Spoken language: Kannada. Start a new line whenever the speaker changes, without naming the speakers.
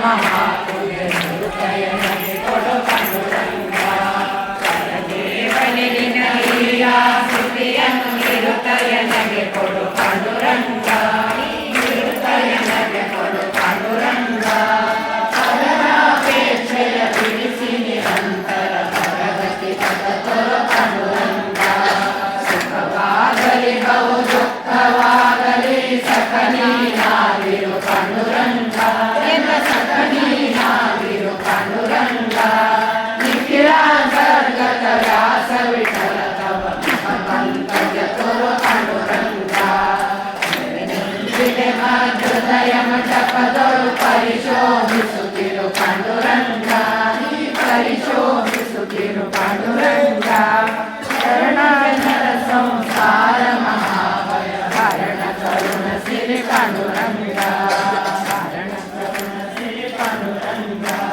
ಮಹಾಪುಣ್ಯ ನಿರುತಯನಿಗೆ ಕೊಡು ಪಾಂಡುರಂಗ ದೇವನಿನ ಲೀಲಾ ಸ್ತುತಿಯನ್ನು ನಿರುತಯನಿಗೆ ಕೊಡು ಪಾಂಡುರಂಗ ನಿರುತಯನಿಗೆ ಕೊಡು ಪಾಂಡುರಂಗ ಅದರಾಪೇಕ್ಷೆಯ ಬಿಡಿಸಿ ನಿರಂತರ ಪ್ರಗತಿ ಪದ ತೋರು ಪಾಂಡುರಂಗ ಸುಖವಾಗಲಿ ಬಹು ದುಃಖವಾಗಲಿ ಸಖನೀನಾಗಿರು ಪಾಂಡುರಂಗ ಸಖನೀನಾಗಿರು ಪಾಂಡುರಂಗ ನಿಖಿಲಾಂತರ್ಗತ ವ್ಯಾಸ ವಿಠಲ ತವ ಪಂಕಜ ತೋರು ಪಾಂಡುರಂಗ ಹೃದಯ ಮಂಟಪದೊಳು ಪರಿಶೋಭಿಸುತ್ತಿರು ಪಾಂಡುರಂಗ ಪರಿಶೋಭಿಸುತ್ತಿರು ಪಾಂಡುರಂಗ ಶರಣರ ಸಂಸಾರ ಮಹಾಭಯ ಹರಣ ಕರುಣ ಸಿರಿ ಪಾಂಡುರಂಗ